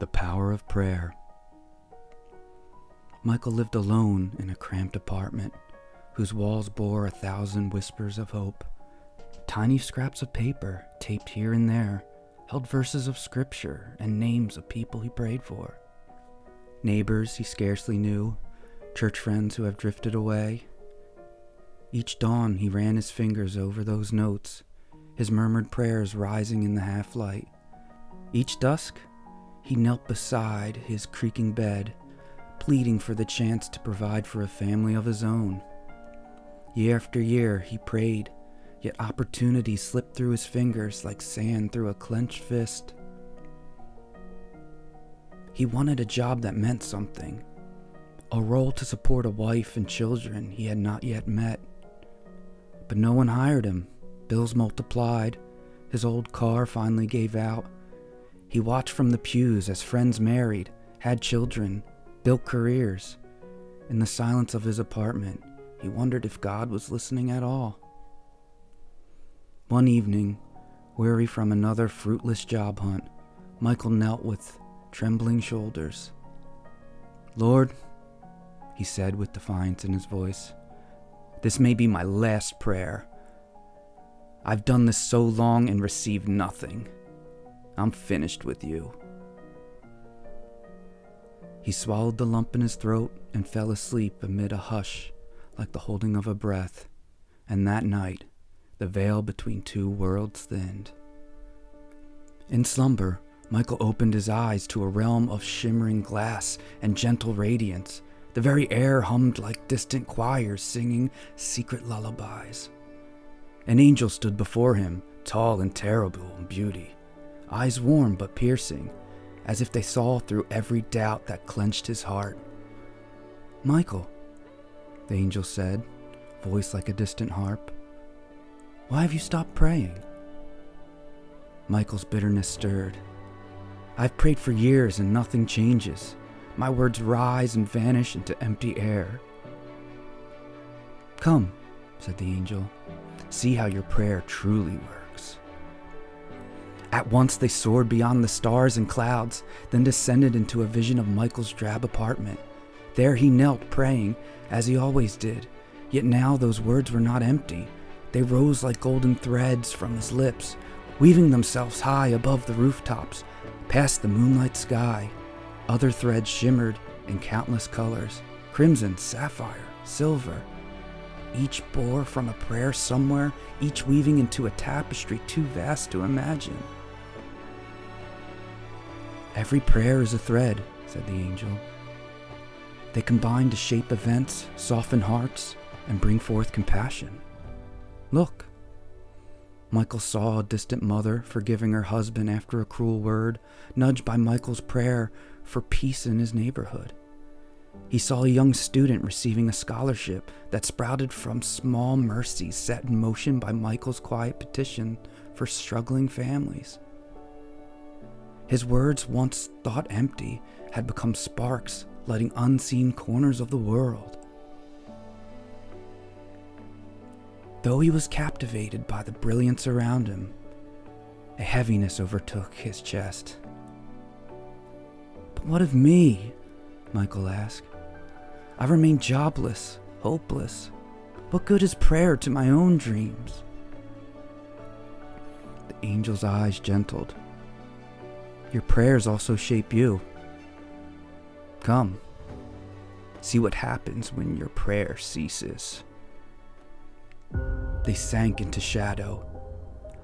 The power of prayer. Michael lived alone in a cramped apartment whose walls bore 1,000 whispers of hope. Tiny scraps of paper, taped here and there, held verses of scripture and names of people he prayed for. Neighbors he scarcely knew, church friends who have drifted away. Each dawn he ran his fingers over those notes, his murmured prayers rising in the half-light. Each dusk, he knelt beside his creaking bed, pleading for the chance to provide for a family of his own. Year after year he prayed, yet opportunity slipped through his fingers like sand through a clenched fist. He wanted a job that meant something, a role to support a wife and children he had not yet met. But no one hired him. Bills multiplied. His old car finally gave out. He watched from the pews as friends married, had children, built careers. In the silence of his apartment, he wondered if God was listening at all. One evening, weary from another fruitless job hunt, Michael knelt with trembling shoulders. "Lord," he said with defiance in his voice, "this may be my last prayer. I've done this so long and received nothing. I'm finished with you." He swallowed the lump in his throat and fell asleep amid a hush like the holding of a breath, and that night the veil between two worlds thinned. In slumber, Michael opened his eyes to a realm of shimmering glass and gentle radiance. The very air hummed like distant choirs singing secret lullabies. An angel stood before him, tall and terrible in beauty, eyes warm but piercing, as if they saw through every doubt that clenched his heart. "Michael," the angel said, voice like a distant harp, "why have you stopped praying?" Michael's bitterness stirred. "I've prayed for years and nothing changes. My words rise and vanish into empty air." "Come," said the angel, "see how your prayer truly works." At once they soared beyond the stars and clouds, then descended into a vision of Michael's drab apartment. There he knelt, praying, as he always did, yet now those words were not empty. They rose like golden threads from his lips, weaving themselves high above the rooftops, past the moonlight sky. Other threads shimmered in countless colors, crimson, sapphire, silver. Each bore from a prayer somewhere, each weaving into a tapestry too vast to imagine. "Every prayer is a thread," said the angel. "They combine to shape events, soften hearts, and bring forth compassion. Look." Michael saw a distant mother forgiving her husband after a cruel word, nudged by Michael's prayer for peace in his neighborhood. He saw a young student receiving a scholarship that sprouted from small mercies set in motion by Michael's quiet petition for struggling families. His words, once thought empty, had become sparks lighting unseen corners of the world. Though he was captivated by the brilliance around him, a heaviness overtook his chest. "But what of me?" Michael asked. "I've remained jobless, hopeless. What good is prayer to my own dreams?" The angel's eyes gentled. "Your prayers also shape you. Come, see what happens when your prayer ceases." They sank into shadow.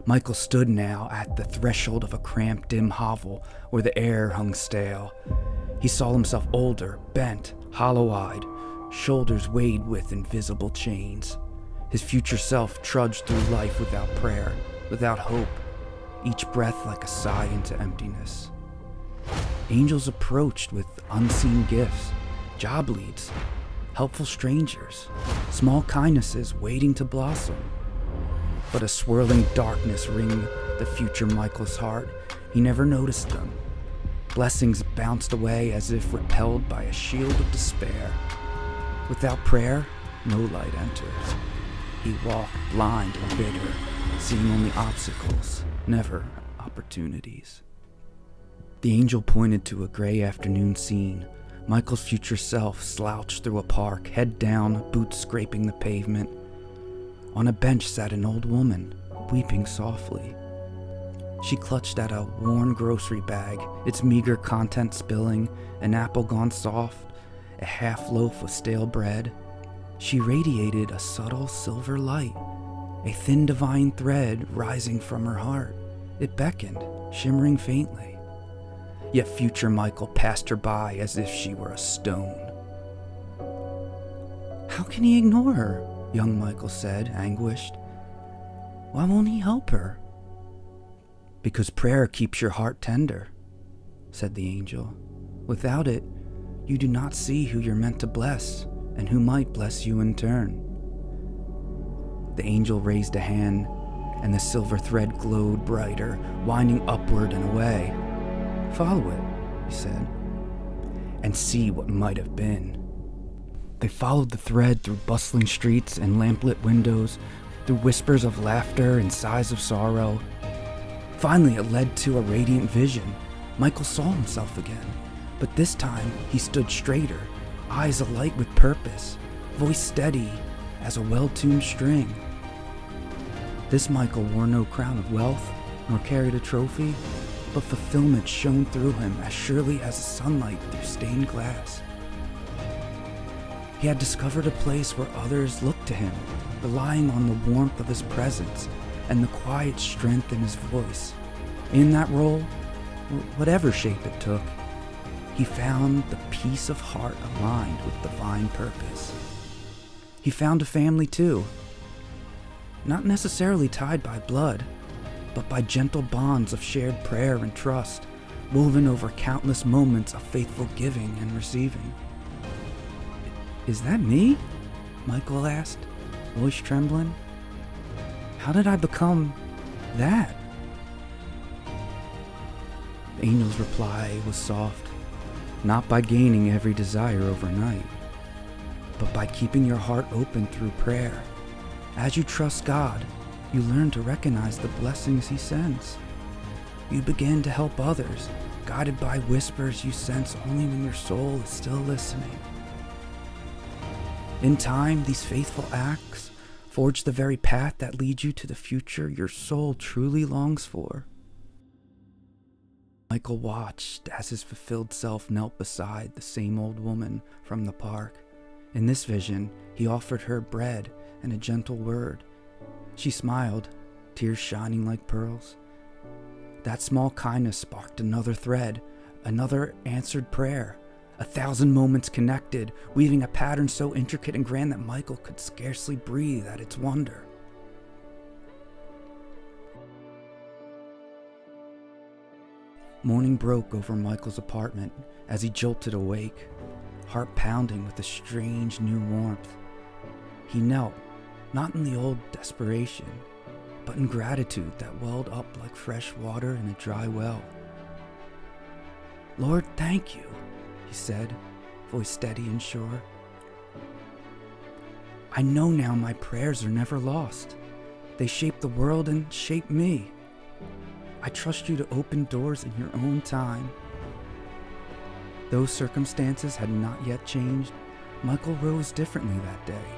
Michael stood now at the threshold of a cramped, dim hovel where the air hung stale. He saw himself older, bent, hollow-eyed, shoulders weighted with invisible chains. His future self trudged through life without prayer, without hope, each breath like a sigh into emptiness. Angels approached with unseen gifts, job leads, helpful strangers, small kindnesses waiting to blossom. But a swirling darkness ringed the future Michael's heart. He never noticed them. Blessings bounced away as if repelled by a shield of despair. Without prayer, no light enters. He walked blind and bitter, seeing only obstacles, never opportunities. The angel pointed to a gray afternoon scene. Michael's future self slouched through a park, head down, boots scraping the pavement. On a bench sat an old woman, weeping softly. She clutched at a worn grocery bag, its meager contents spilling, an apple gone soft, a half loaf of stale bread. She radiated a subtle silver light, a thin divine thread rising from her heart. It beckoned, shimmering faintly. Yet future Michael passed her by as if she were a stone. "How can he ignore her?" young Michael said, anguished. "Why won't he help her?" "Because prayer keeps your heart tender," said the angel. "Without it, you do not see who you're meant to bless and who might bless you in turn." The angel raised a hand, and the silver thread glowed brighter, winding upward and away. "Follow it," he said, "and see what might have been." They followed the thread through bustling streets and lamplit windows, through whispers of laughter and sighs of sorrow. Finally, it led to a radiant vision. Michael saw himself again, but this time he stood straighter, eyes alight with purpose, voice steady as a well-tuned string. This Michael wore no crown of wealth, nor carried a trophy, but fulfillment shone through him as surely as sunlight through stained glass. He had discovered a place where others looked to him, relying on the warmth of his presence and the quiet strength in his voice. In that role, whatever shape it took, he found the peace of heart aligned with divine purpose. He found a family too, not necessarily tied by blood, but by gentle bonds of shared prayer and trust, woven over countless moments of faithful giving and receiving. "Is that me?" Michael asked, voice trembling. "How did I become that?" The angel's reply was soft. "Not by gaining every desire overnight, but by keeping your heart open through prayer. As you trust God, you learn to recognize the blessings He sends. You begin to help others, guided by whispers you sense only when your soul is still listening. In time, these faithful acts forge the very path that leads you to the future your soul truly longs for." Michael watched as his fulfilled self knelt beside the same old woman from the park. In this vision, he offered her bread and a gentle word. She smiled, tears shining like pearls. That small kindness sparked another thread, another answered prayer. 1,000 moments connected, weaving a pattern so intricate and grand that Michael could scarcely breathe at its wonder. Morning broke over Michael's apartment as he jolted awake, heart pounding with a strange new warmth. He knelt, not in the old desperation, but in gratitude that welled up like fresh water in a dry well. "Lord, thank you," he said, voice steady and sure. "I know now my prayers are never lost. They shape the world and shape me. I trust you to open doors in your own time." Those circumstances had not yet changed. Michael rose differently that day.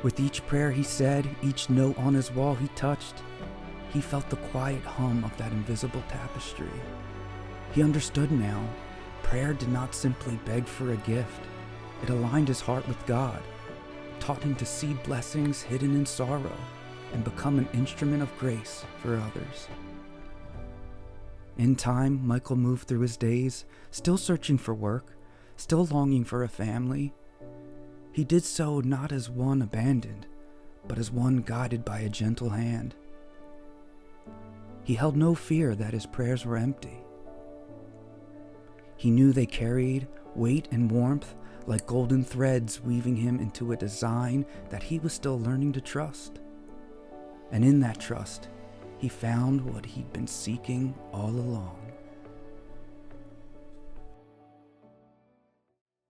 With each prayer he said, each note on his wall he touched, he felt the quiet hum of that invisible tapestry. He understood now. Prayer did not simply beg for a gift. It aligned his heart with God, taught him to see blessings hidden in sorrow, and become an instrument of grace for others. In time, Michael moved through his days, still searching for work, still longing for a family. He did so not as one abandoned, but as one guided by a gentle hand. He held no fear that his prayers were empty. He knew they carried weight and warmth like golden threads, weaving him into a design that he was still learning to trust. And in that trust, he found what he'd been seeking all along.